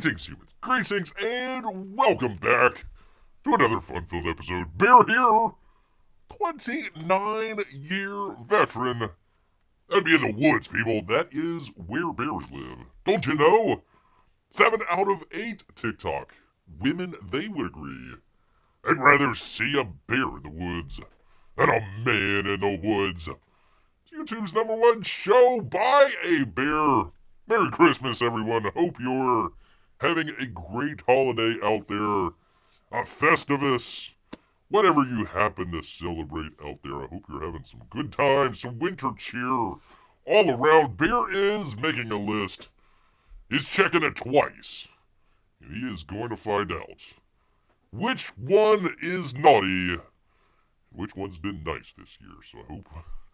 Greetings, humans. Greetings, and welcome back to another fun-filled episode. Bear here, 29-year veteran. That'd be in the woods, people. That is where bears live. Don't you know? 7 out of 8 TikTok women, they would agree. They'd rather see a bear in the woods than a man in the woods. It's YouTube's #1 show by a bear. Merry Christmas, everyone. Hope you're having a great holiday out there. A Festivus. Whatever you happen to celebrate out there, I hope you're having some good times, some winter cheer all around. Bear is making a list. He's checking it twice. And he is going to find out which one is naughty, which one's been nice this year. So I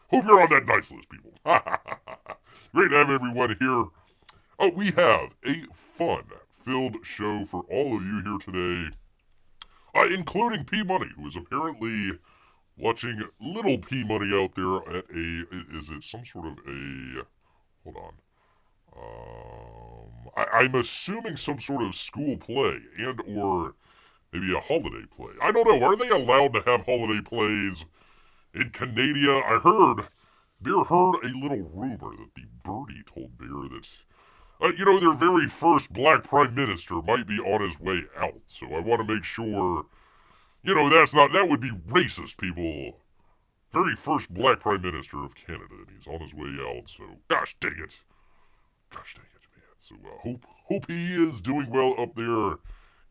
hope you're on that nice list, people. Great to have everyone here. We have a fun-filled show for all of you here today, including P-Money, who is apparently watching little P-Money out there at is it some sort of a, hold on, I'm assuming some sort of school play and or maybe a holiday play. I don't know, are they allowed to have holiday plays in Canada? Bear heard a little rumor that the birdie told Bear that their very first black prime minister might be on his way out. So I want to make sure, that would be racist, people. Very first black prime minister of Canada, and he's on his way out. So, gosh dang it, man. So hope he is doing well up there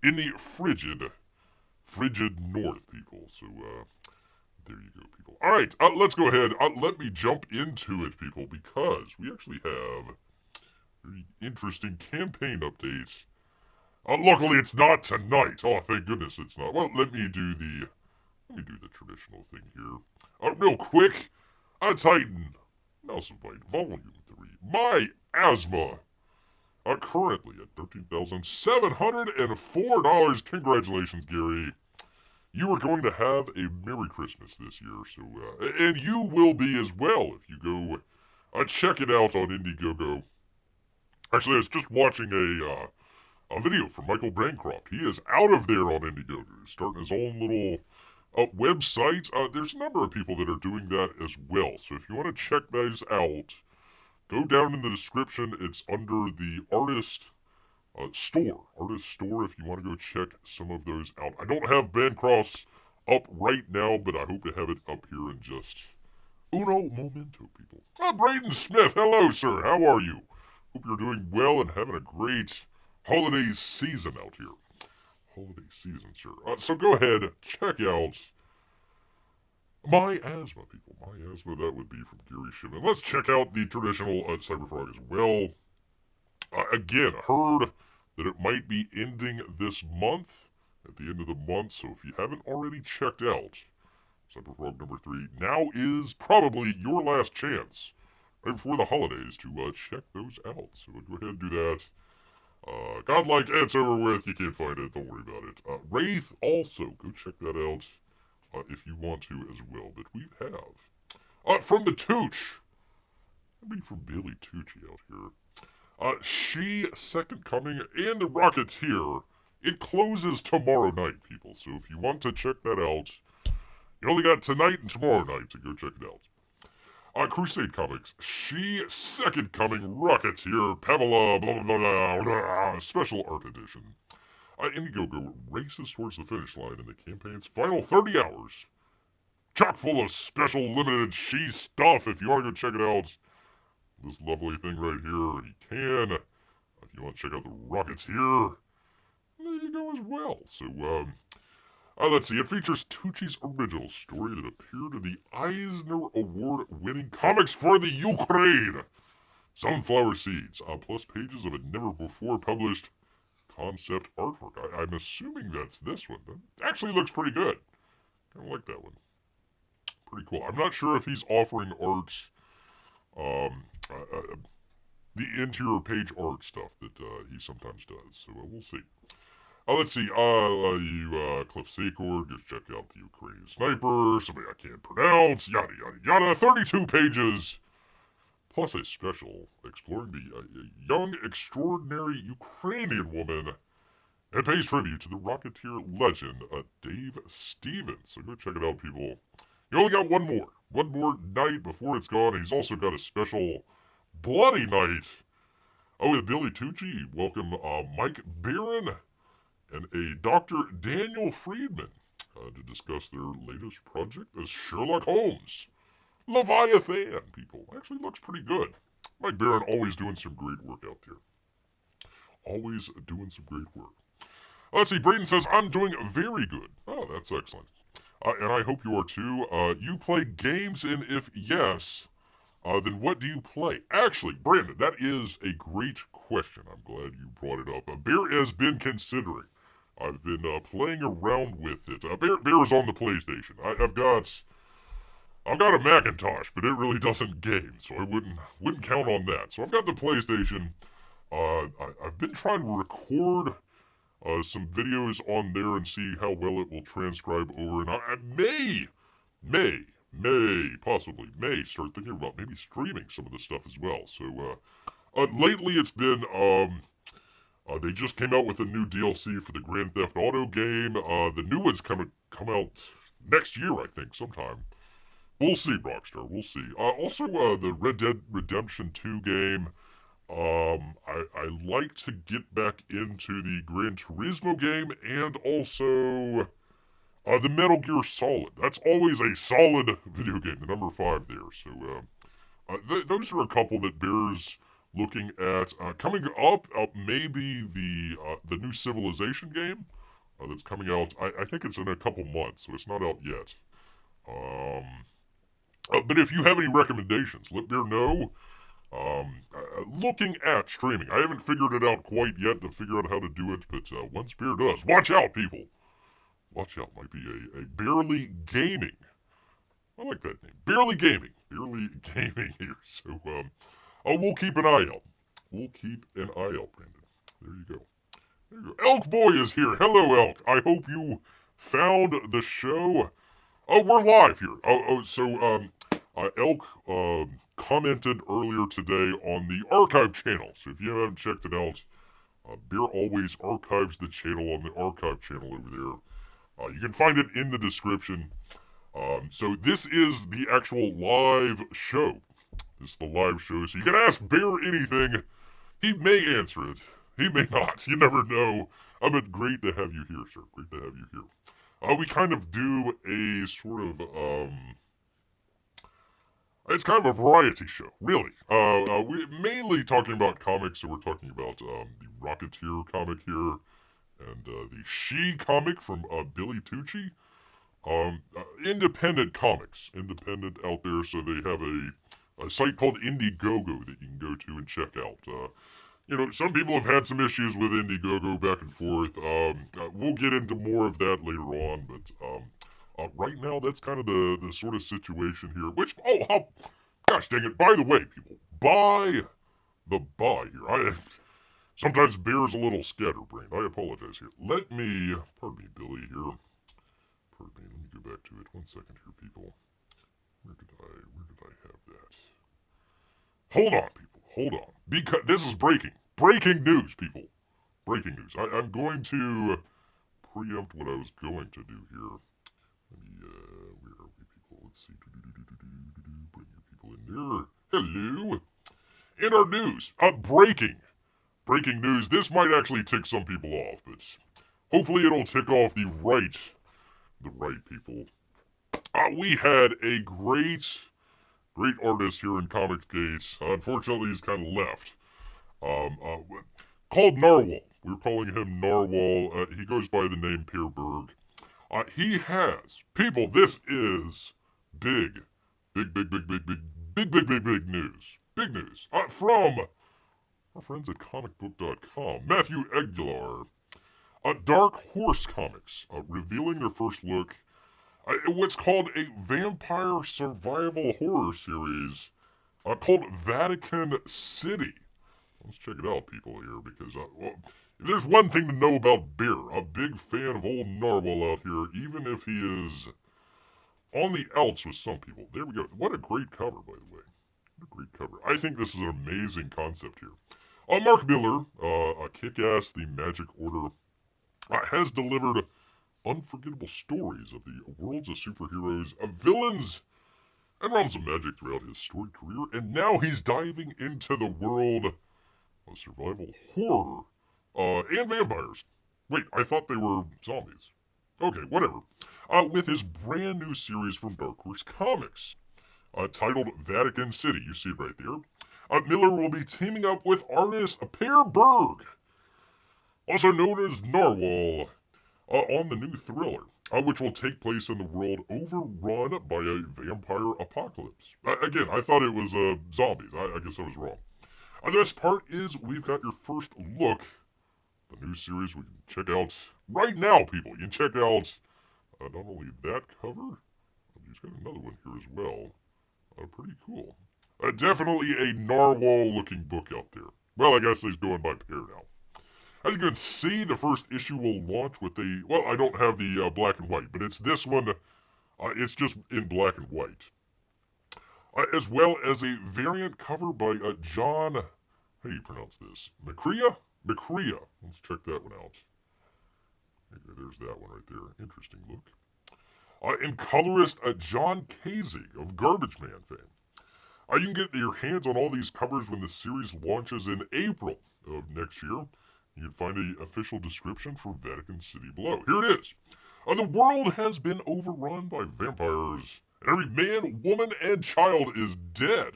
in the frigid north, people. So, there you go, people. All right, let's go ahead. Let me jump into it, people, because we actually have very interesting campaign updates. Luckily, it's not tonight. Oh, thank goodness it's not. Well, let me do the traditional thing here. Real quick. Titan. Mouse Bite, Volume 3. My asthma. Currently at $13,704. Congratulations, Gary. You are going to have a Merry Christmas this year. So, and you will be as well if you go check it out on Indiegogo. Actually, I was just watching a video from Michael Bancroft. He is out of there on Indiegogo. He's starting his own little website. There's a number of people that are doing that as well. So if you want to check those out, go down in the description. It's under the artist store. Artist store if you want to go check some of those out. I don't have Bancroft's up right now, but I hope to have it up here in just uno momento, people. Braden Smith, hello, sir. How are you? Hope you're doing well and having a great holiday season out here. Holiday season, sir. So go ahead, check out My Asthma, people. My Asthma, that would be from Gary Shimon. Let's check out the traditional Cyberfrog as well. Again, heard that it might be ending this month, at the end of the month, so if you haven't already checked out Cyberfrog #3, now is probably your last chance right before the holidays to check those out. So go ahead and do that. Godlike, it's over with. You can't find it. Don't worry about it. Wraith, also, go check that out if you want to as well. But we have, from the Tucci, that'd be from Billy Tucci out here. She, Second Coming, and the Rocketeer. It closes tomorrow night, people. So if you want to check that out, you only got tonight and tomorrow night to go check it out. Crusade Comics, She, Second Coming, Rocketeer, Pamela, blah, blah, blah, blah, Special Art Edition. Indiegogo races towards the finish line in the campaign's final 30 hours. Chock full of special limited She stuff. If you want to go check it out, this lovely thing right here, you can. If you want to check out the Rocketeer, there you go as well. So, let's see. It features Tucci's original story that appeared in the Eisner Award-winning Comics for the Ukraine. Sunflower Seeds, plus pages of a never-before-published concept artwork. I'm assuming that's this one. That actually looks pretty good. Kind of like that one. Pretty cool. I'm not sure if he's offering art, the interior page art stuff that he sometimes does. So we'll see. Let's see, Cliff Secord, just check out the Ukrainian Sniper, somebody I can't pronounce, yada, yada, yada, 32 pages, plus a special exploring the young, extraordinary Ukrainian woman and pays tribute to the Rocketeer legend, Dave Stevens. So go check it out, people. You only got one more night before it's gone. He's also got a special bloody night. Oh, with Billy Tucci, welcome Mike Barron and a Dr. Daniel Friedman to discuss their latest project as Sherlock Holmes. Leviathan, people. Actually looks pretty good. Mike Barron always doing some great work out there. Always doing some great work. Let's see, Braden says, I'm doing very good. Oh, that's excellent. And I hope you are too. You play games, and if yes, then what do you play? Actually, Brandon, that is a great question. I'm glad you brought it up. Bear has been considering. I've been playing around with it. Bear is on the PlayStation. I've got a Macintosh, but it really doesn't game, so I wouldn't count on that. So I've got the PlayStation. I've been trying to record some videos on there and see how well it will transcribe over. And I possibly may start thinking about maybe streaming some of this stuff as well. So lately it's been they just came out with a new DLC for the Grand Theft Auto game. The new one's come out next year, I think, sometime. We'll see, Rockstar. We'll see. Also, the Red Dead Redemption 2 game. I like to get back into the Gran Turismo game and also the Metal Gear Solid. That's always a solid video game, the number 5 there. So those are a couple that bears looking at. Coming up, maybe the new Civilization game that's coming out. I think it's in a couple months, so it's not out yet. But if you have any recommendations, let Bear know. Looking at streaming. I haven't figured it out quite yet to figure out how to do it, but once Bear does, watch out, people. Watch out. Might be a Barely Gaming. I like that name. Barely Gaming. Barely Gaming here. So, we'll keep an eye out. We'll keep an eye out, Brandon. There you go. There you go. Elk Boy is here. Hello, Elk. I hope you found the show. Oh, we're live here. So, Elk, commented earlier today on the archive channel. So if you haven't checked it out, Bear always archives the channel on the archive channel over there. You can find it in the description. So this is the actual live show. This is the live show. So you can ask Bear anything. He may answer it. He may not. You never know. But great to have you here, sir. Great to have you here. We kind of do a sort of, it's kind of a variety show, really. We're mainly talking about comics, so we're talking about the Rocketeer comic here, and the She comic from Billy Tucci. Independent comics, independent out there, so they have a site called Indiegogo that you can go to and check out. Some people have had some issues with Indiegogo back and forth. We'll get into more of that later on, but right now, that's kind of the sort of situation here. Gosh dang it. By the way, people, buy here. Sometimes Bear's a little scatterbrained. I apologize here. Pardon me, Billy here. Pardon me, let me go back to it. 1 second here, people. Where did I have that? Hold on, people. Hold on. Because this is breaking news, people. Breaking news. I'm going to preempt what I was going to do here. Where are we, people? Let's see. Bring your people in there. Hello. In our news, breaking news. This might actually tick some people off, but hopefully it'll tick off the right people. We had a great artist here in Comicsgate. Unfortunately, he's kind of left. Called Narwhal. We were calling him Narwhal. He goes by the name Berg. He has, people, this is big news. Big news. From our friends at comicbook.com. Matthew Aguilar. Dark Horse Comics, revealing their first look what's called a vampire survival horror series called Vatican City. Let's check it out, people, here, because, if there's one thing to know about Bear, a big fan of old Narwhal out here, even if he is on the outs with some people. There we go. What a great cover, by the way. What a great cover. I think this is an amazing concept here. Marc Miller, a kick-ass The Magic Order, has delivered unforgettable stories of the worlds of superheroes, of villains, and realms of magic throughout his storied career, and now he's diving into the world of survival horror and vampires. Wait, I thought they were zombies. Okay, whatever. With his brand new series from Dark Horse Comics, titled Vatican City. You see it right there. Miller will be teaming up with artist Berg, also known as Narwhal, on the new thriller, which will take place in the world overrun by a vampire apocalypse. Again, I thought it was zombies. I guess I was wrong. The best part is we've got your first look. The new series we can check out right now, people. You can check out not only that cover, he's got another one here as well. Pretty cool. Definitely a narwhal-looking book out there. Well, I guess he's going by pair now. As you can see, the first issue will launch with a... Well, I don't have the black and white, but it's this one. It's just in black and white. As well as a variant cover by John... How do you pronounce this? McCrea? McCrea. Let's check that one out. Okay, there's that one right there. Interesting look. And colorist John Kasich of Garbage Man fame. You can get your hands on all these covers when the series launches in April of next year. You can find an official description for Vatican City below. Here it is. The world has been overrun by vampires. Every man, woman, and child is dead.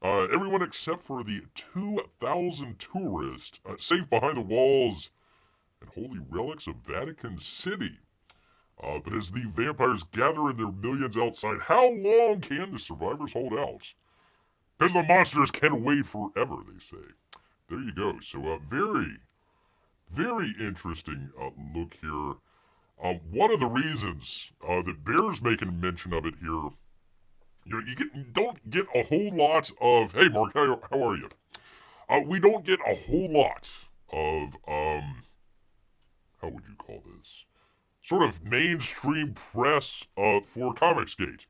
Everyone except for the 2,000 tourists safe behind the walls and holy relics of Vatican City. But as the vampires gather in their millions outside, how long can the survivors hold out? Because the monsters can wait forever, they say. There you go. So, very, very interesting look here. One of the reasons that Bear's making mention of it here, don't get a whole lot of, hey, Mark, how are you? We don't get a whole lot of, how would you call this? Sort of mainstream press for Comicsgate.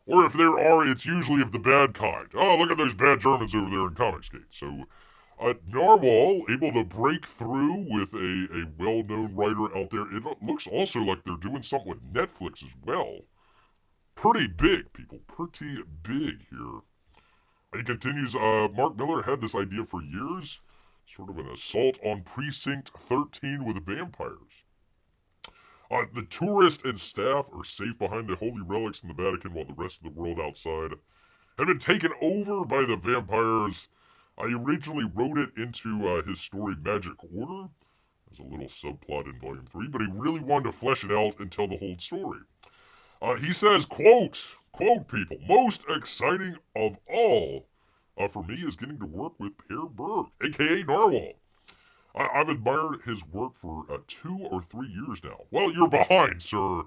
Or if there are, it's usually of the bad kind. Oh, look at those bad Germans over there in Comicsgate. So, Narwhal able to break through with a well-known writer out there. It looks also like they're doing something with Netflix as well. Pretty big, people. Pretty big here. He continues, Marc Miller had this idea for years. Sort of an assault on Precinct 13 with vampires. The tourists and staff are safe behind the holy relics in the Vatican while the rest of the world outside have been taken over by the vampires. He originally wrote it into his story Magic Order as a little subplot in Volume 3, but he really wanted to flesh it out and tell the whole story. He says, quote people, most exciting of all for me is getting to work with Berg, a.k.a. Narwhal. I've admired his work for 2 or 3 years now. Well, you're behind, sir.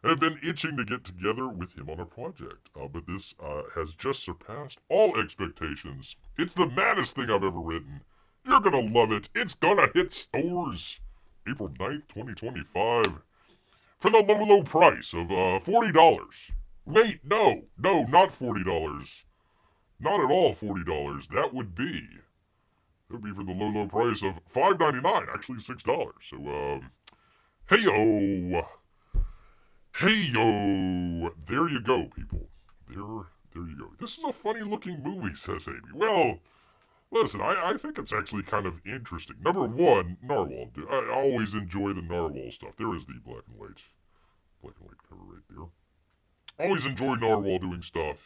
And have been itching to get together with him on a project. But this has just surpassed all expectations. It's the maddest thing I've ever written. You're gonna love it. It's gonna hit stores April 9th, 2025. For the low price of $40. Wait, no, not $40. Not at all $40. That would be for the low price of $5.99, actually $6. So, hey-o. There you go, people. There you go. This is a funny-looking movie, says Amy. Well, listen, I think it's actually kind of interesting. Number one, Narwhal. I always enjoy the Narwhal stuff. There is the black and white cover right there. Always enjoy Narwhal doing stuff.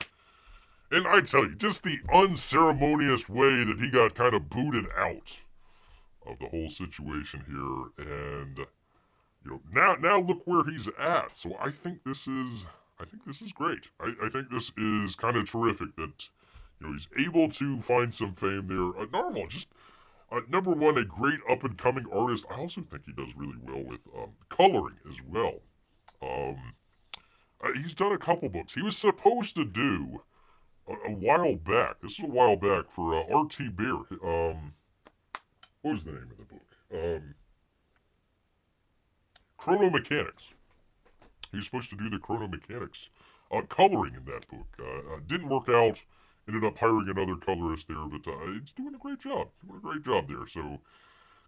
And I tell you, just the unceremonious way that he got kind of booted out of the whole situation here, and now look where he's at. So I think this is great. I think this is kind of terrific that he's able to find some fame there. Narwhal, just number one, a great up and coming artist. I also think he does really well with coloring as well. He's done a couple books. He was supposed to do a while back. This is a while back for R.T. Bear. What was the name of the book? Chrono Mechanics. He was supposed to do the Chrono Mechanics coloring in that book. Didn't work out. Ended up hiring another colorist there, but it's doing a great job. Doing a great job there. So,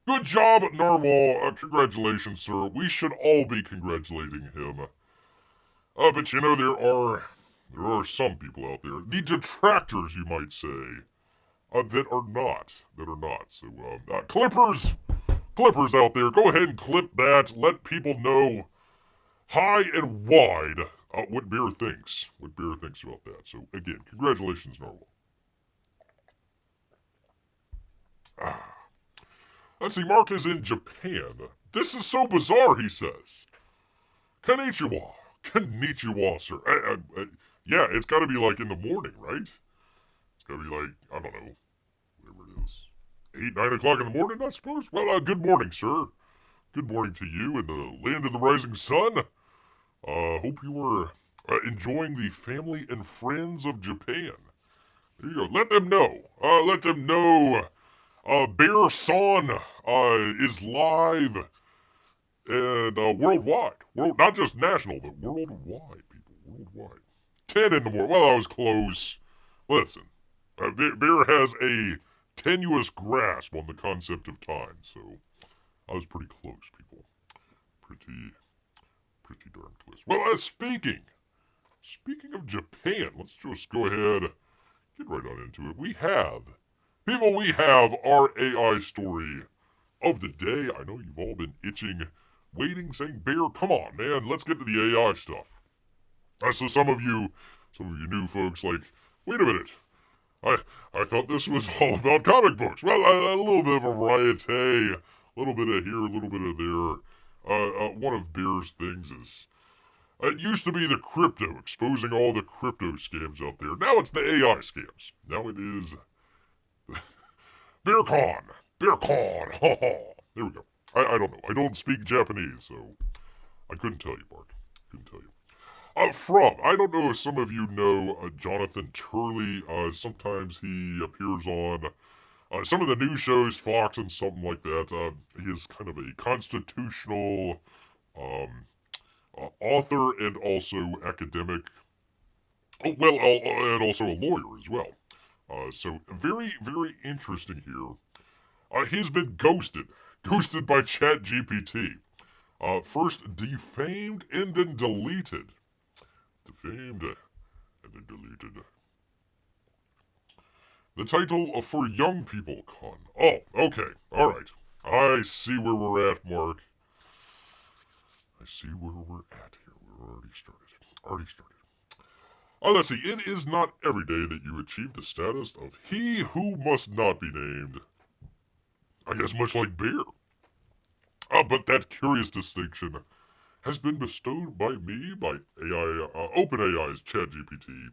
good job, Narwhal. Congratulations, sir. We should all be congratulating him. But you know, there are some people out there, the detractors, you might say, that are not. So, clippers out there, go ahead and clip that. Let people know high and wide what Bear thinks. What Bear thinks about that. So, again, congratulations, Narwhal. Let's see, Marc is in Japan. This is so bizarre, he says. Konnichiwa. Konnichiwa, sir. Yeah, it's got to be like in the morning, right? It's got to be like, I don't know, whatever it is. 8, 9 o'clock in the morning, I suppose? Well, good morning, sir. Good morning to you in the land of the rising sun. Hope you were enjoying the family and friends of Japan. There you go. Let them know. Bear Son is live and worldwide. Not just national, but worldwide, people. Worldwide. 10 in the morning. Well, I was close. Listen, Bear has a tenuous grasp on the concept of time, so I was pretty close, people. Pretty darn close. Well, speaking of Japan, let's just go ahead, get right on into it. We have our AI story of the day. I know you've all been itching, waiting, saying, Bear, come on, man, let's get to the AI stuff. So some of you new folks, like, wait a minute. I thought this was all about comic books. Well, a little bit of a variety, a little bit of here, a little bit of there. One of Bear's things is, it used to be the crypto, exposing all the crypto scams out there. Now it's the AI scams. Now it is BearCon. BearCon. Ha ha. There we go. I don't know. I don't speak Japanese, so I couldn't tell you, Marc. Couldn't tell you. I don't know if some of you know Jonathan Turley. Sometimes he appears on some of the news shows, Fox and something like that. He is kind of a constitutional author and also academic. Oh, well, and also a lawyer as well. So very, very interesting here. He's been ghosted by ChatGPT. First defamed and then deleted. Defamed and then deleted. The title for Young People Con. Oh, okay. Alright. I see where we're at, Marc. I see where we're at here. We're already started. Let's see. It is not every day that you achieve the status of he who must not be named. I guess much like Bear. But that curious distinction has been bestowed by me, by OpenAI's ChatGPT,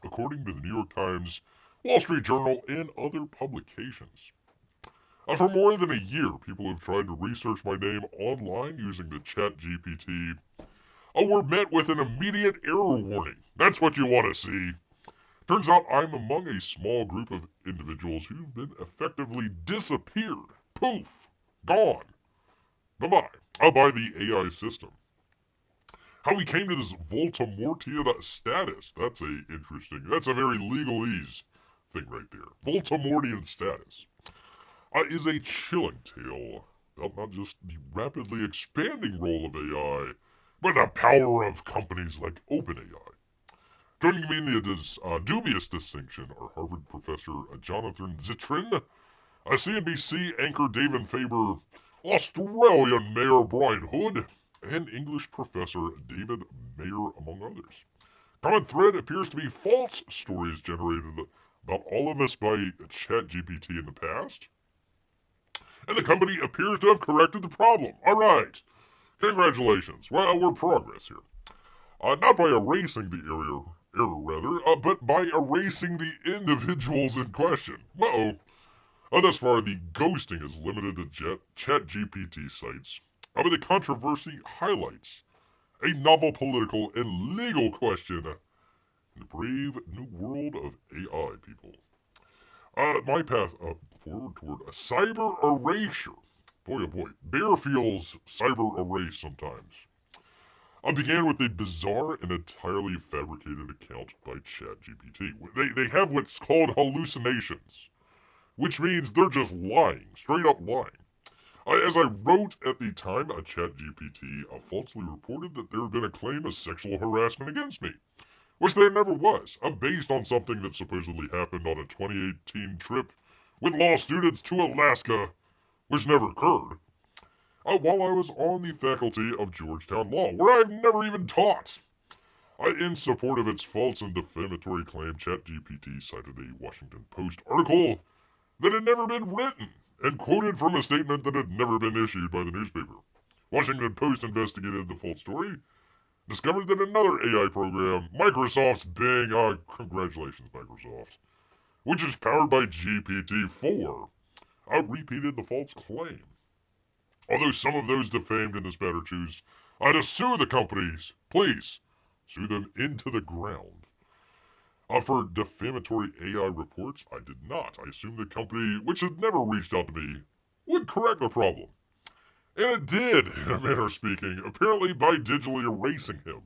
according to the New York Times, Wall Street Journal, and other publications. For more than a year, people have tried to research my name online using the ChatGPT. Were met with an immediate error warning. That's what you want to see. Turns out I'm among a small group of individuals who've been effectively disappeared. Poof. Gone. Bye-bye. By the AI system. How we came to this Voldemortian status. That's a very legalese thing right there. Voldemortian status. Is a chilling tale about not just the rapidly expanding role of AI, but the power of companies like OpenAI. Joining me in the dubious distinction are Harvard professor Jonathan Zittrain, CNBC anchor David Faber, Australian Mayor Brian Hood, and English professor David Mayer, among others. Common thread appears to be false stories generated about all of us by ChatGPT in the past. And the company appears to have corrected the problem. All right. Congratulations. Well, we're progress here. Not by erasing the error, but by erasing the individuals in question. Thus far, the ghosting is limited to ChatGPT sites. But the controversy highlights a novel political and legal question in the brave new world of AI, people. My path forward toward a cyber erasure. Boy, oh boy. Bear feels cyber erased sometimes. began with a bizarre and entirely fabricated account by ChatGPT. They have what's called hallucinations, which means they're just lying, straight up lying. As I wrote at the time, ChatGPT falsely reported that there had been a claim of sexual harassment against me, which there never was, based on something that supposedly happened on a 2018 trip with law students to Alaska, which never occurred, while I was on the faculty of Georgetown Law, where I've never even taught. In support of its false and defamatory claim, ChatGPT cited a Washington Post article that had never been written and quoted from a statement that had never been issued by the newspaper. Washington Post investigated the false story, discovered that another AI program, Microsoft's Bing, congratulations Microsoft, which is powered by GPT-4, repeated the false claim. Although some of those defamed in this matter choose to sue the companies, please, sue them into the ground. For defamatory AI reports, I did not. I assumed the company, which had never reached out to me, would correct the problem. And it did, in a manner of speaking, apparently by digitally erasing him.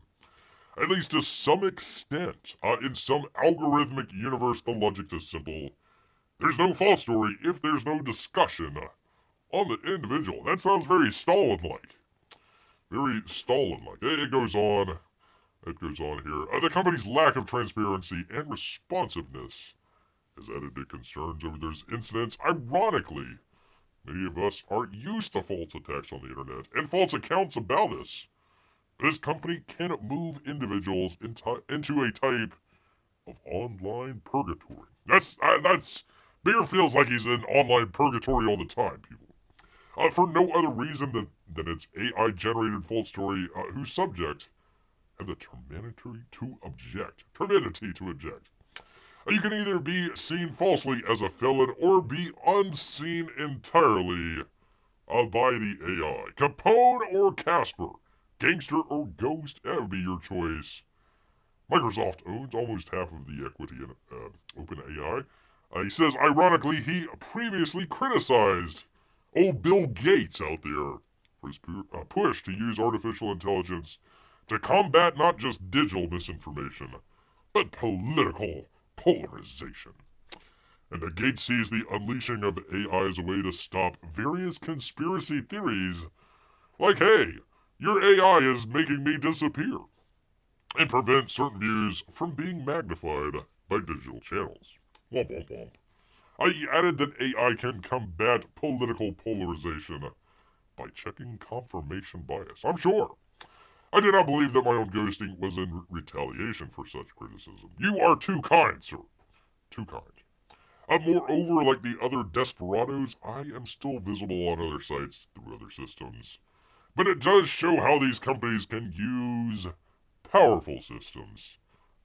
At least to some extent. In some algorithmic universe, the logic is simple. There's no false story if there's no discussion on the individual. That sounds very Stalin-like. Very Stalin-like. It goes on. It goes on here. The company's lack of transparency and responsiveness has added to concerns over those incidents. Ironically, many of us aren't used to false attacks on the internet and false accounts about us. This company can move individuals into a type of online purgatory. That's Beer feels like he's in online purgatory all the time, people. For no other reason than its AI-generated false story, whose subject have the temerity to object. You can either be seen falsely as a felon or be unseen entirely by the AI. Capone or Casper, gangster or ghost, that would be your choice. Microsoft owns almost half of the equity in OpenAI. He says, ironically, he previously criticized old Bill Gates out there for his push to use artificial intelligence to combat not just digital misinformation, but political polarization. And Gates sees the unleashing of AI as a way to stop various conspiracy theories, like, hey, your AI is making me disappear, and prevent certain views from being magnified by digital channels. Womp womp womp. He added that AI can combat political polarization by checking confirmation bias. I'm sure. I do not believe that my own ghosting was in retaliation for such criticism. You are too kind, sir. Too kind. Moreover, like the other desperados, I am still visible on other sites through other systems. But it does show how these companies can use powerful systems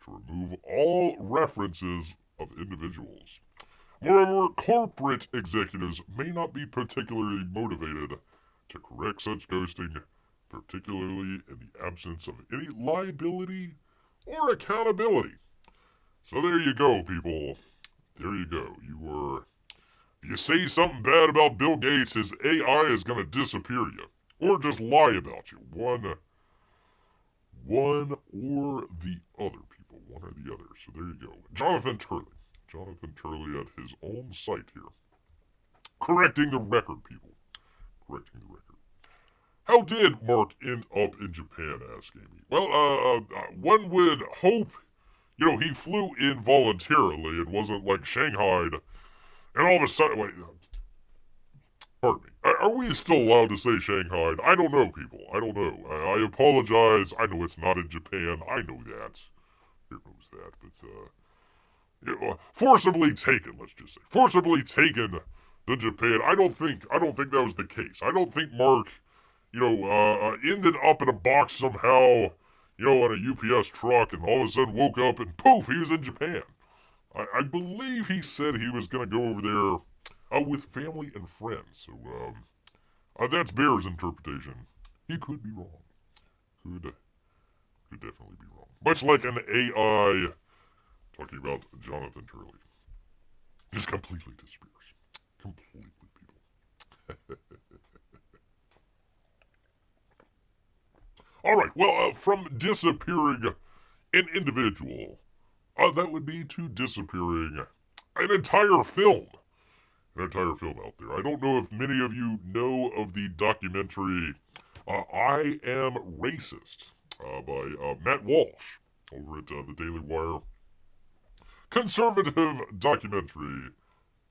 to remove all references of individuals. Moreover, corporate executives may not be particularly motivated to correct such ghosting, particularly in the absence of any liability or accountability. So there you go, people. There you go. You say something bad about Bill Gates, his AI is going to disappear you. Or just lie about you. One or the other, people. One or the other. So there you go. Jonathan Turley at his own site here. Correcting the record, people. Correcting the record. How did Marc end up in Japan, asked Amy. Well, one would hope, he flew in voluntarily. It wasn't like Shanghai, and all of a sudden, wait, pardon me. Are we still allowed to say Shanghai? I don't know, people. I don't know. I apologize. I know it's not in Japan. I know that. Who knows that? But, forcibly taken, let's just say. Forcibly taken to Japan. I don't think that was the case. I don't think Marc, ended up in a box somehow, on a UPS truck and all of a sudden woke up and poof, he was in Japan. I believe he said he was going to go over there with family and friends. So, that's Bear's interpretation. He could be wrong. Could definitely be wrong. Much like an AI talking about Jonathan Turley. Just completely disappears. Completely, people. All right, well, from disappearing an individual, that would be to disappearing an entire film. An entire film out there. I don't know if many of you know of the documentary I Am Racist by Matt Walsh over at the Daily Wire. Conservative documentary,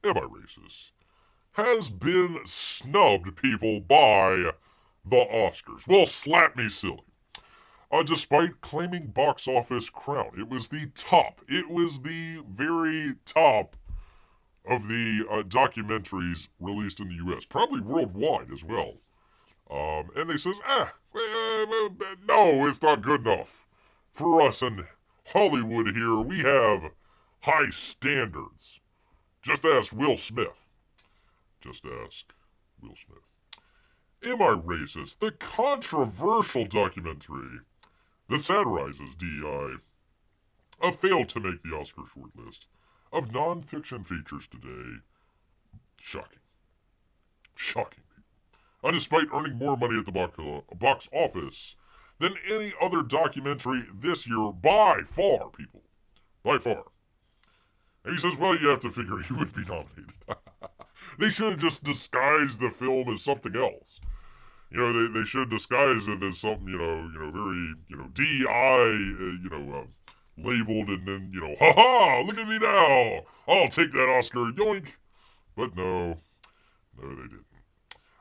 Am I Racist? Has been snubbed, people, by the Oscars. Well, slap me silly. Despite claiming box office crown, it was the top. It was the very top of the documentaries released in the U.S., probably worldwide as well. And they says, no, it's not good enough. For us in Hollywood here, we have high standards. Just ask Will Smith. Just ask Will Smith. Am I Racist? The controversial documentary that satirizes DEI failed to make the Oscar shortlist of non-fiction features today. Shocking. Shocking. Despite earning more money at the box office than any other documentary this year, by far, people. By far. And he says, well, you have to figure he would be nominated. They should have just disguised the film as something else. You know, they should have disguised it as something, very, DEI, labeled, and then, ha-ha, look at me now. I'll take that Oscar, yoink. But no, they didn't.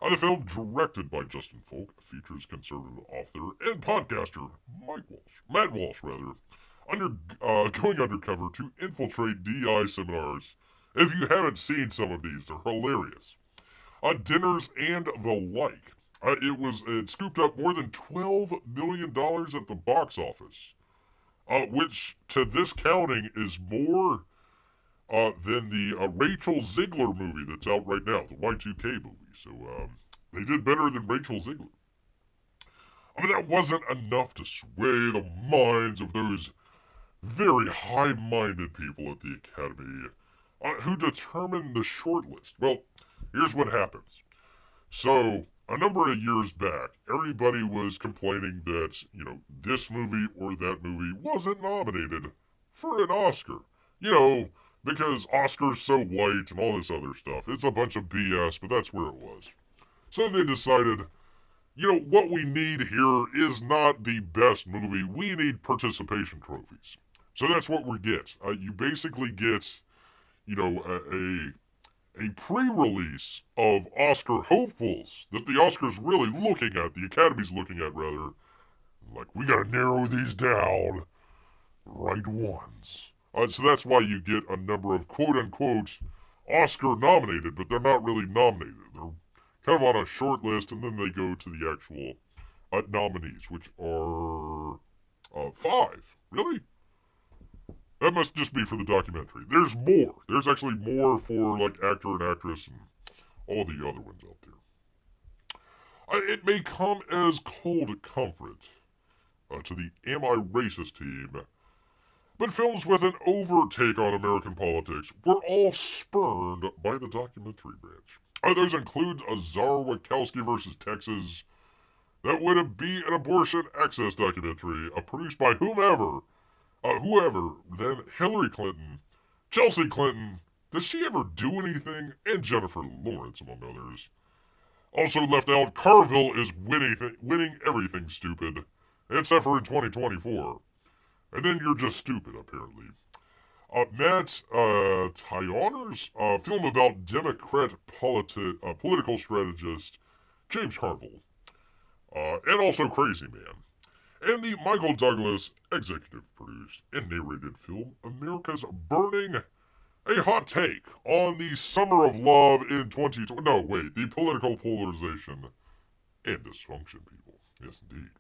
The film, directed by Justin Folk, features conservative author and podcaster Matt Walsh, going undercover to infiltrate DEI seminars. If you haven't seen some of these, they're hilarious. Dinners and the like. It scooped up more than $12 million at the box office, which to this counting is more than the Rachel Ziegler movie that's out right now, the Y2K movie. So they did better than Rachel Ziegler. I mean, that wasn't enough to sway the minds of those very high-minded people at the Academy who determined the shortlist. Well, here's what happens. So, a number of years back, everybody was complaining that, this movie or that movie wasn't nominated for an Oscar. Because Oscar's so white and all this other stuff. It's a bunch of BS, but that's where it was. So they decided, what we need here is not the best movie. We need participation trophies. So that's what we get. You basically get, a pre-release of Oscar hopefuls that the Oscar's really looking at, the Academy's looking at, rather. Like, we gotta narrow these down. Right ones. So that's why you get a number of quote-unquote Oscar nominated, but they're not really nominated. They're kind of on a short list, and then they go to the actual nominees, which are 5. Really? That must just be for the documentary. There's more. There's actually more for, actor and actress and all the other ones out there. It may come as cold comfort to the Am I Racist team, but films with an overtake on American politics were all spurned by the documentary branch. Those include a Wachowski vs. Texas. That would be an abortion access documentary produced by whoever, then Hillary Clinton, Chelsea Clinton, does she ever do anything? And Jennifer Lawrence, among others. Also left out, Carville is winning everything stupid, except for in 2024. And then you're just stupid, apparently. Matt Tyoner's film about Democrat political strategist James Carville. And also Crazy Man. And the Michael Douglas executive produced and narrated film America's Burning, a hot take on the summer of love in 2020. No, wait, the political polarization and dysfunction, people. Yes, indeed.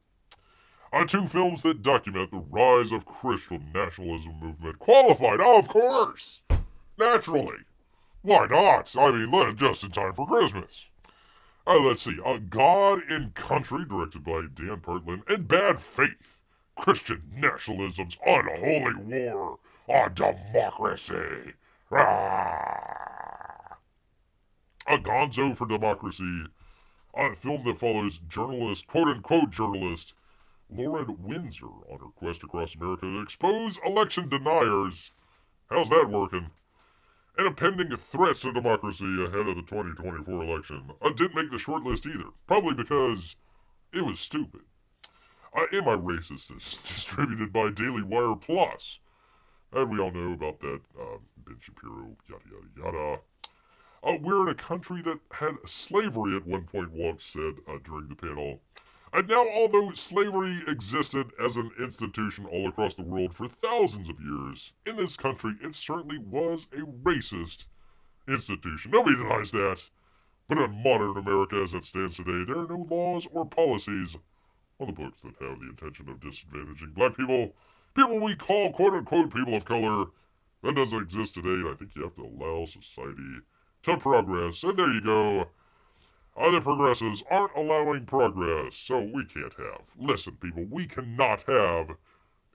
2 films that document the rise of Christian nationalism movement. Qualified, of course! Naturally. Why not? I mean, just in time for Christmas. Let's see. God and Country, directed by Dan Pertland, and Bad Faith, Christian nationalism's unholy war on democracy. A Gonzo for Democracy, a film that follows journalist, quote-unquote journalist, Lauren Windsor on her quest across America to expose election deniers. How's that working? And impending threats to democracy ahead of the 2024 election. Didn't make the short list either, probably because it was stupid. Am I Racist is distributed by Daily Wire Plus. And we all know about that, Ben Shapiro, yada yada yada. We're in a country that had slavery at one point, Walsh said during the panel. And now, although slavery existed as an institution all across the world for thousands of years, in this country it certainly was a racist institution. Nobody denies that. But in modern America as it stands today, there are no laws or policies on the books that have the intention of disadvantaging black people, people we call quote-unquote people of color. That doesn't exist today, and I think you have to allow society to progress. And there you go. Other progressives aren't allowing progress, so we can't have. Listen, people, we cannot have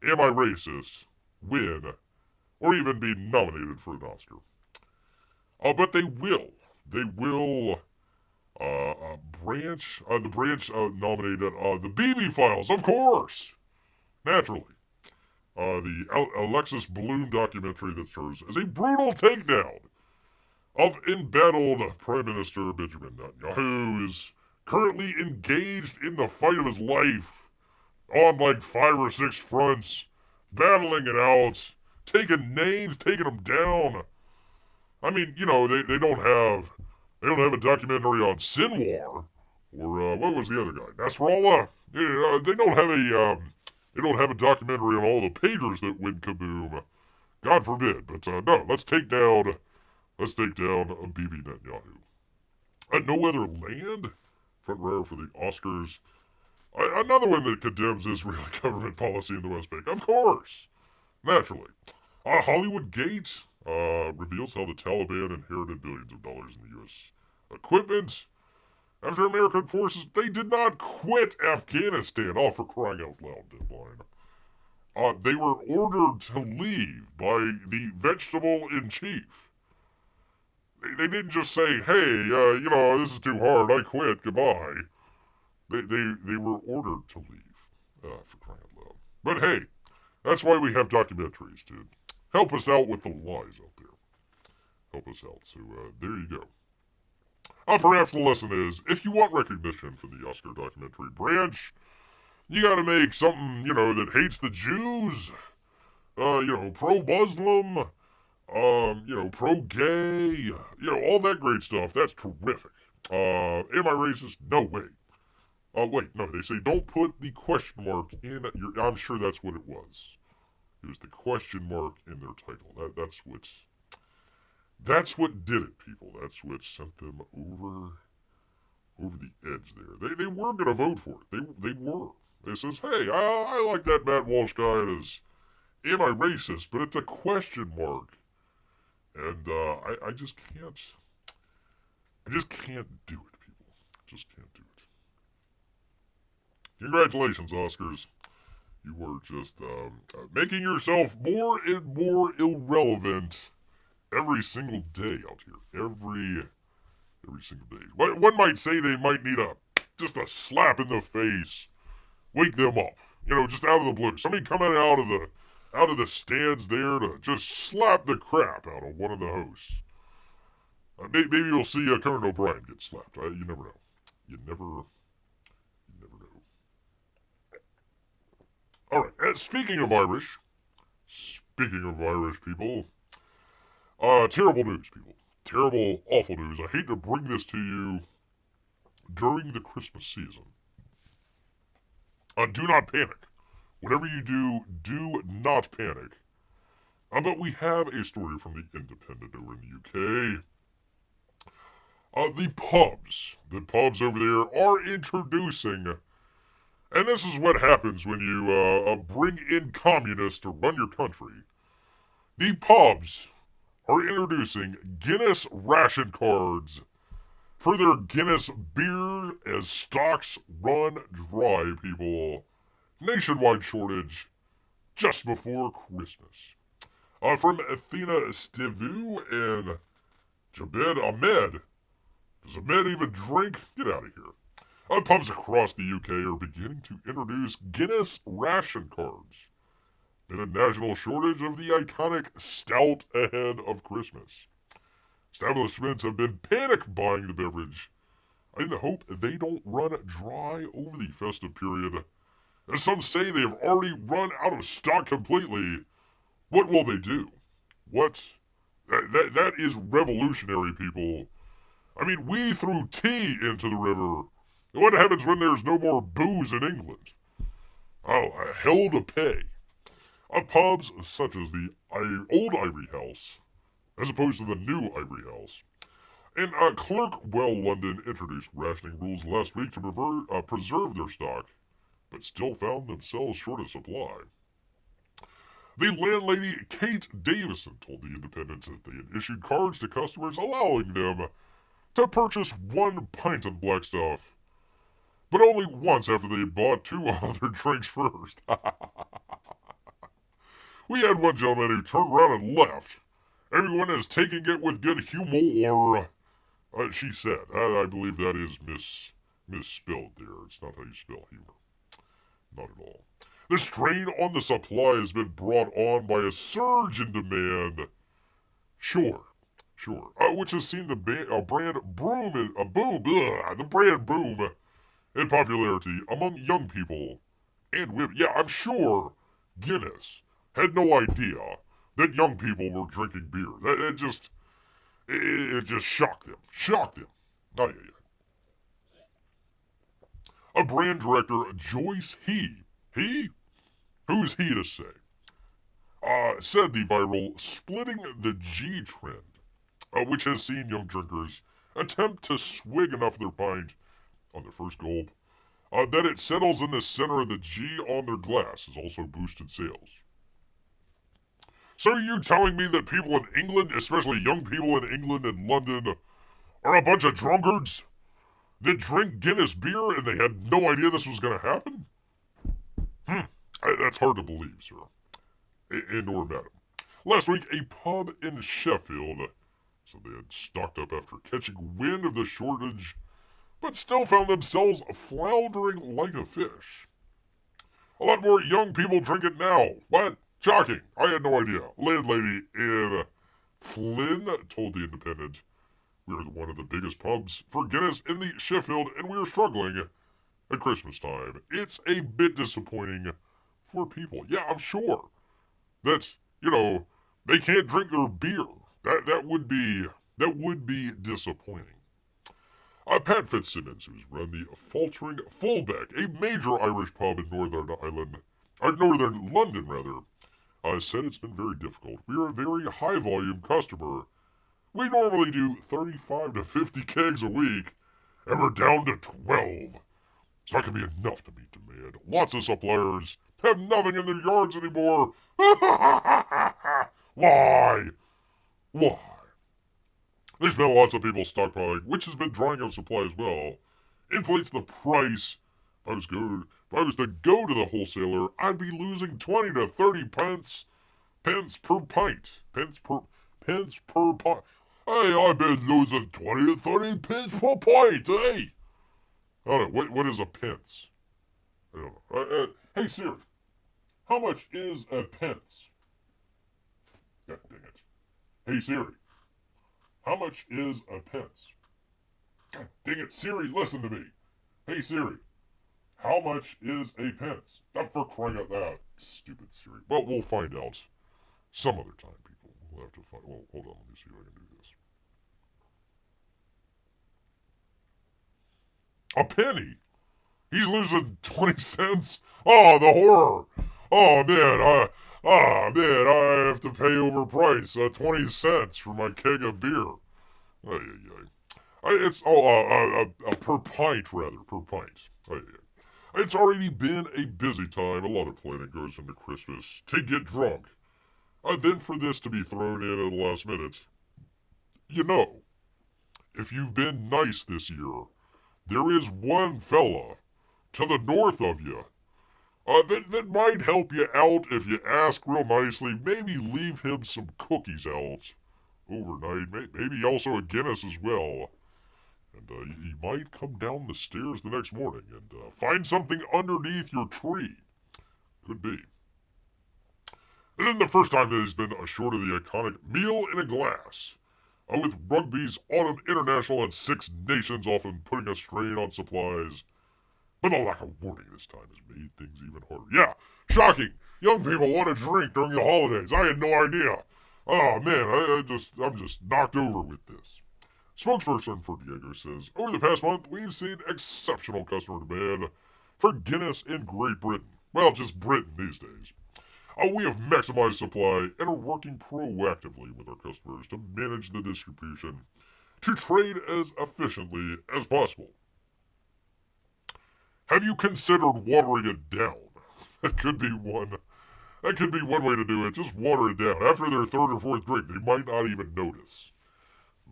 Am I Racist win or even be nominated for an Oscar. But they will. They will. The branch nominated the BB Files, of course, naturally. The Alexis Bloom documentary that serves as a brutal takedown of embattled Prime Minister Benjamin Netanyahu, who is currently engaged in the fight of his life on like 5 or 6 fronts, battling it out, taking names, taking them down. I mean, you know, they don't have a documentary on Sinwar or what was the other guy, Nasrallah. They don't have a documentary on all the pagers that went kaboom. God forbid, but no, let's take down Bibi Netanyahu. No Other Land, front row for the Oscars. Another one that condemns Israeli government policy in the West Bank, of course, naturally. Hollywood Gate reveals how the Taliban inherited billions of dollars in the U.S. equipment after American forces, they did not quit Afghanistan. Oh, for crying out loud, deadline. They were ordered to leave by the vegetable-in-chief. They didn't just say, hey, this is too hard, I quit, goodbye. They were ordered to leave, for crying out loud. But hey, that's why we have documentaries, dude. Help us out with the lies out there. Help us out. So, there you go. Perhaps the lesson is, if you want recognition for the Oscar documentary branch, you gotta make something, that hates the Jews, pro-Muslim, pro-gay, all that great stuff. That's terrific. Am I Racist? No way. Wait, no, they say don't put the question mark in your, I'm sure that's what it was. It was the question mark in their title. That's what did it, people. That's what sent them over the edge there. They were going to vote for it. They were. They says, hey, I like that Matt Walsh guy as Am I Racist? But it's a question mark. And I just can't do it, people. Just can't do it. Congratulations, Oscars. You are just making yourself more and more irrelevant every single day out here. Every single day. One might say they might need just a slap in the face. Wake them up. Just out of the blue. Somebody coming out of the stands there to just slap the crap out of one of the hosts. Maybe you'll see Conan O'Brien get slapped. You never know. You never know. Alright, speaking of Irish people, terrible news, people. Terrible, awful news. I hate to bring this to you during the Christmas season. Do not panic. Whatever you do not panic. But we have a story from the Independent over in the UK. The pubs over there are introducing, and this is what happens when you bring in communists to run your country. The pubs are introducing Guinness ration cards for their Guinness beer as stocks run dry, people. Nationwide shortage just before Christmas. From Athena Stivu and Jabed Ahmed. Does Ahmed even drink? Get out of here. Pubs across the UK are beginning to introduce Guinness ration cards in a national shortage of the iconic stout ahead of Christmas. Establishments have been panic buying the beverage in the hope they don't run dry over the festive period. As some say they have already run out of stock completely. What will they do? What? That is revolutionary, people. I mean, we threw tea into the river. What happens when there's no more booze in England? Oh, hell to pay. Pubs such as the old Ivory House, as opposed to the new Ivory House, and Clerkwell London introduced rationing rules last week to preserve their stock, but still found themselves short of supply. The landlady, Kate Davison, told The Independent that they had issued cards to customers allowing them to purchase 1 pint of black stuff, but only once after they had bought 2 other drinks first. We had one gentleman who turned around and left. Everyone is taking it with good humor, she said. I believe that is misspelled there. It's not how you spell humor. Not at all. The strain on the supply has been brought on by a surge in demand. Sure. Which has seen the brand boom in popularity among young people and women. Yeah, I'm sure Guinness had no idea that young people were drinking beer. It just shocked them. Oh, yeah. A brand director, Joyce He? Who's he to say? Said the viral splitting the G trend, which has seen young drinkers attempt to swig enough of their pint on their first gulp, that it settles in the center of the G on their glass, has also boosted sales. So are you telling me that people in England, especially young people in England and London, are a bunch of drunkards that drink Guinness beer and they had no idea this was going to happen? That's hard to believe, sir. And or madam. Last week, a pub in Sheffield said they had stocked up after catching wind of the shortage, but still found themselves floundering like a fish. A lot more young people drink it now. What? Shocking. I had no idea. Landlady in Flynn told The Independent, "We are one of the biggest pubs for Guinness in the Sheffield, and we are struggling at Christmas time. It's a bit disappointing for people." Yeah, I'm sure that, they can't drink their beer. That would be disappointing. Pat Fitzsimmons, who's run the Faltering Fullback, a major Irish pub in Northern London, said it's been very difficult. We are a very high volume customer. We normally do 35 to 50 kegs a week, and we're down to 12. It's not going to be enough to meet demand. Lots of suppliers have nothing in their yards anymore. Why? There's been lots of people stockpiling, which has been drying up supply as well. Inflates the price. If I was to go to the wholesaler, I'd be losing 20 to 30 pence per pint. Pence per pint. Hey, I've been losing 20 to 30 pence per pint, hey! I don't know, what is a pence? I don't know. Hey Siri, how much is a pence? God dang it. Hey Siri, how much is a pence? God dang it, Siri, listen to me. Hey Siri, how much is a pence? Not for crying out loud, stupid Siri. Well, we'll find out some other time, people. We'll have to find. Well, hold on, let me see if I can do this. A penny? He's losing 20 cents? Oh, the horror. Oh, man, I have to pay overprice 20 cents for my keg of beer. It's per pint, rather, per pint. It's already been a busy time. A lot of planning goes into Christmas to get drunk. Then for this to be thrown in at the last minute. If you've been nice this year, there is one fella to the north of you that might help you out if you ask real nicely. Maybe leave him some cookies out overnight. Maybe also a Guinness as well. And you might come down the stairs the next morning and find something underneath your tree. Could be. It isn't the first time that he's been short of the iconic meal in a glass. With rugby's Autumn International and Six Nations often putting a strain on supplies. But the lack of warning this time has made things even harder. Yeah, shocking. Young people want to drink during the holidays. I had no idea. Oh man, I'm just knocked over with this. Spokesperson for Diego says, over the past month, we've seen exceptional customer demand for Guinness in Great Britain. Well, just Britain these days. We have maximized supply and are working proactively with our customers to manage the distribution to trade as efficiently as possible. Have you considered watering it down? That could be one way to do it. Just water it down. After their third or fourth drink, they might not even notice.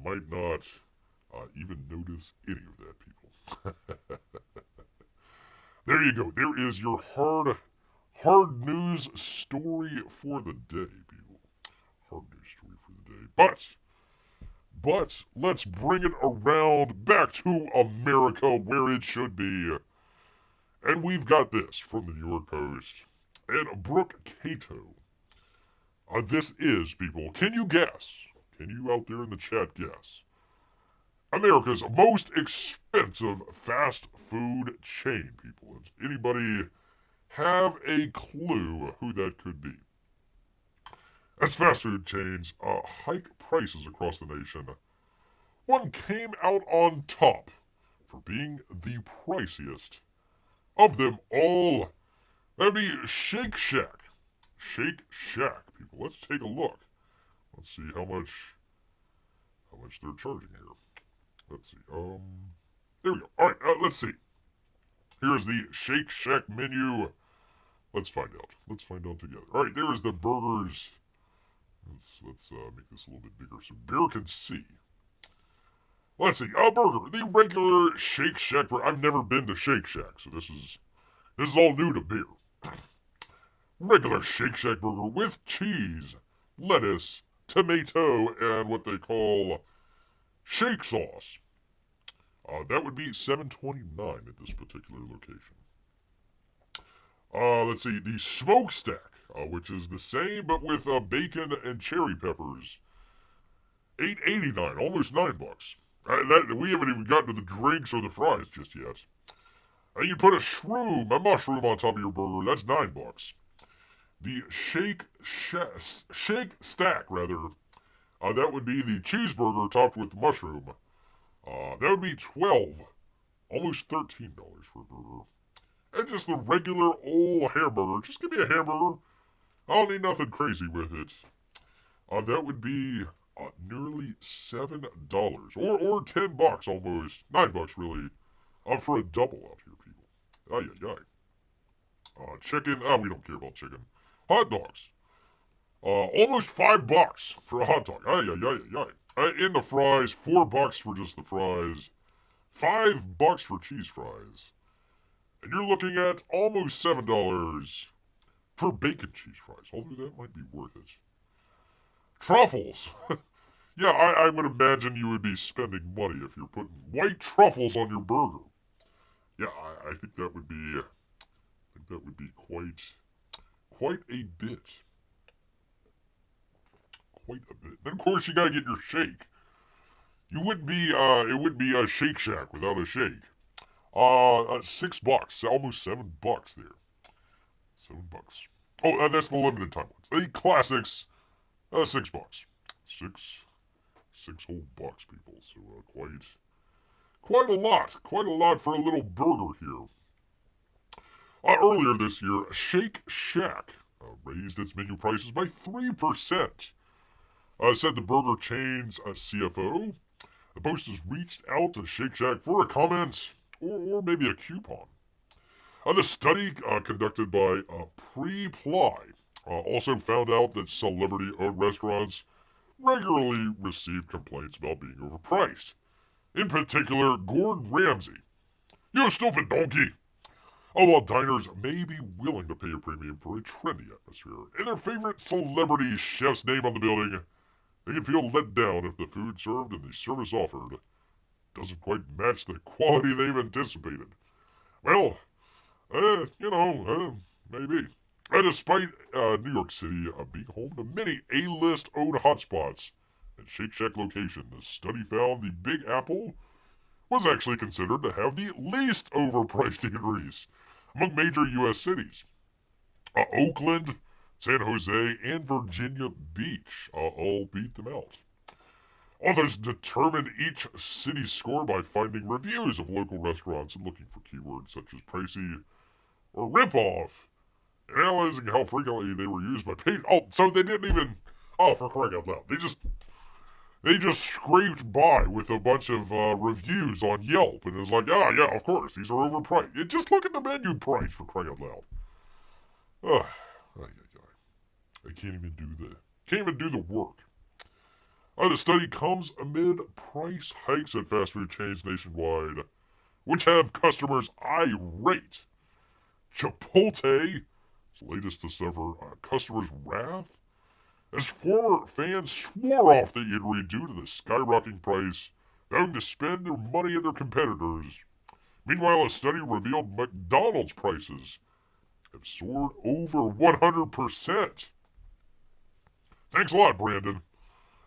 Might not even notice any of that, people. There you go. There is your hard news story for the day, people. Hard news story for the day. But let's bring it around back to America where it should be. And we've got this from the New York Post and Brooke Cato. This is, people, can you guess? Can you out there in the chat guess? America's most expensive fast food chain, people. Does anybody have a clue who that could be? As fast food chains hike prices across the nation, one came out on top for being the priciest of them all. That'd be Shake Shack. Shake Shack, people. Let's take a look. Let's see how much they're charging here. Let's see. There we go. All right. Let's see. Here's the Shake Shack menu. Let's find out. Let's find out together. All right. There is the burgers. Let's make this a little bit bigger so Bear can see. Let's see. Burger. The regular Shake Shack burger. I've never been to Shake Shack, so this is all new to Bear. Regular Shake Shack burger with cheese, lettuce, tomato, and what they call shake sauce. That would be $7.29 at this particular location. Let's see, the smokestack, which is the same but with bacon and cherry peppers. $8.89, almost $9. We haven't even gotten to the drinks or the fries just yet. And you put a mushroom on top of your burger. That's $9. The shake stack, that would be the cheeseburger topped with mushroom. That would be $12, almost $13 for a burger. And just the regular old hamburger. Just give me a hamburger. I don't need nothing crazy with it. That would be nearly $7, or $10 almost, $9 really, for a double out here, people. Chicken. We don't care about chicken. Hot dogs. Almost $5 for a hot dog. In the fries, $4 for just the fries, $5 for cheese fries, and you're looking at almost $7 for bacon cheese fries. Although that might be worth it. Truffles. Yeah, I would imagine you would be spending money if you're putting white truffles on your burger. Yeah, I think that would be. Quite a bit. Quite a bit. Then of course you gotta get your shake. It would be a Shake Shack without a shake. $6, almost $7 there. $7. Oh, that's the limited time ones. The classics, $6. Six whole bucks, people. So quite a lot for a little burger here. Earlier this year, Shake Shack raised its menu prices by 3%, said the burger chain's CFO. The Post has reached out to Shake Shack for a comment or maybe a coupon. The study conducted by Preply also found out that celebrity-owned restaurants regularly receive complaints about being overpriced. In particular, Gordon Ramsay. You stupid donkey! While diners may be willing to pay a premium for a trendy atmosphere and their favorite celebrity chef's name on the building, they can feel let down if the food served and the service offered doesn't quite match the quality they've anticipated. Well, maybe. Despite New York City being home to many A-list owned hotspots and Shake Shack location, the study found the Big Apple was actually considered to have the least overpriced eateries among major U.S. cities. Oakland, San Jose, and Virginia Beach all beat them out. Authors determined each city's score by finding reviews of local restaurants and looking for keywords such as pricey or rip-off, and analyzing how frequently they were used by patrons. Oh, so they didn't even... Oh, for crying out loud. They just scraped by with a bunch of reviews on Yelp, and it's like, yeah, of course, these are overpriced. Just look at the menu price, for crying out loud. I can't even do the work. The study comes amid price hikes at fast food chains nationwide, which have customers irate. Chipotle is latest to suffer customers' wrath, as former fans swore off the eatery due to the skyrocketing price, having to spend their money at their competitors. Meanwhile, a study revealed McDonald's prices have soared over 100%. Thanks a lot, Brandon.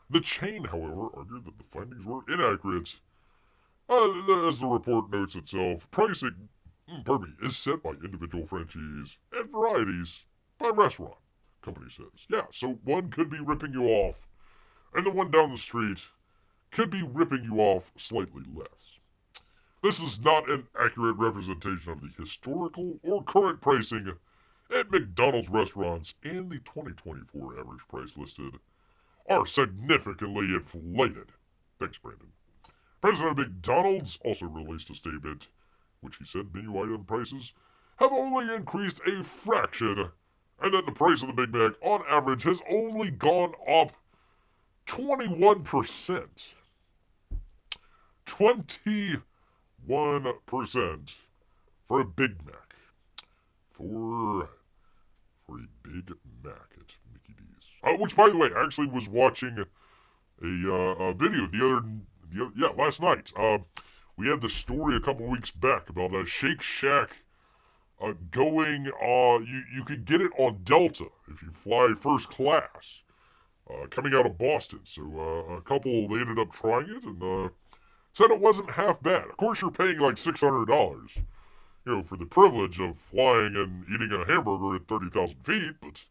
The chain, however, argued that the findings were inaccurate. As the report notes itself, pricing is set by individual franchisees and varieties by restaurant, company says. Yeah, so one could be ripping you off, and the one down the street could be ripping you off slightly less. This is not an accurate representation of the historical or current pricing at McDonald's restaurants, and the 2024 average price listed are significantly inflated. Thanks, Brandon. President of McDonald's also released a statement, which he said menu item prices have only increased a fraction, and that the price of the Big Mac on average has only gone up 21%. 21% for a Big Mac. For a Big Mac at Mickey D's. Which, by the way, I actually was watching a video last night. We had the story a couple weeks back about a Shake Shack going, you could get it on Delta if you fly first class, coming out of Boston. So a couple, they ended up trying it and said it wasn't half bad. Of course, you're paying like $600, for the privilege of flying and eating a hamburger at 30,000 feet, but,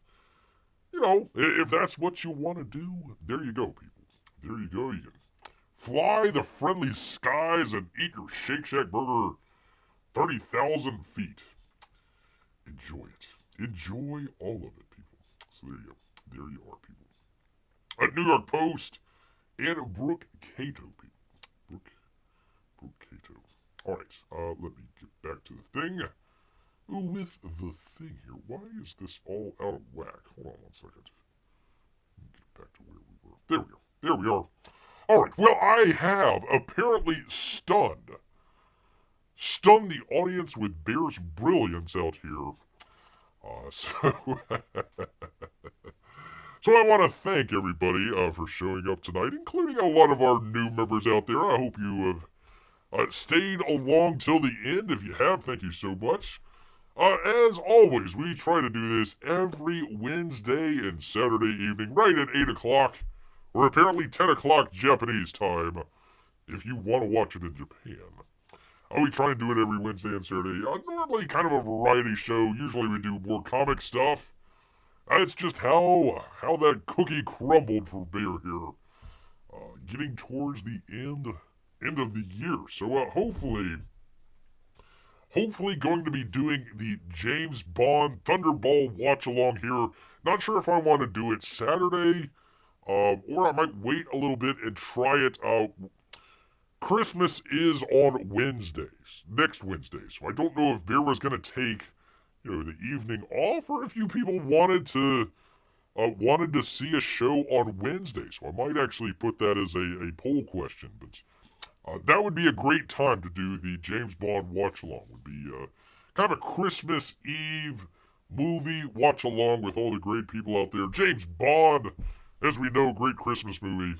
if that's what you want to do, there you go, people. There you go. You can fly the friendly skies and eat your Shake Shack burger 30,000 feet. Enjoy it. Enjoy all of it, people. So there you go. There you are, people. At New York Post and Brooke Cato, people. Brooke Cato. All right, let me get back to the thing. With the thing here, why is this all out of whack? Hold on one second. Let me get back to where we were. There we go. There we are. All right, well, I have apparently stunned the audience with Bear's brilliance out here. So I want to thank everybody for showing up tonight, including a lot of our new members out there. I hope you have stayed along till the end. If you have, thank you so much. As always, we try to do this every Wednesday and Saturday evening, right at 8 o'clock, or apparently 10 o'clock Japanese time, if you want to watch it in Japan. We try and do it every Wednesday and Saturday. Normally kind of a variety show. Usually we do more comic stuff. It's just how that cookie crumbled for Bear here. Getting towards the end of the year. So hopefully going to be doing the James Bond Thunderball watch along here. Not sure if I want to do it Saturday, or I might wait a little bit and try it out. Christmas is on Wednesdays, next Wednesday, so I don't know if Bear was going to take, the evening off, or if you people wanted to see a show on Wednesday. So I might actually put that as a poll question, but that would be a great time to do the James Bond watch-along. Would be kind of a Christmas Eve movie watch-along with all the great people out there. James Bond, as we know, great Christmas movie.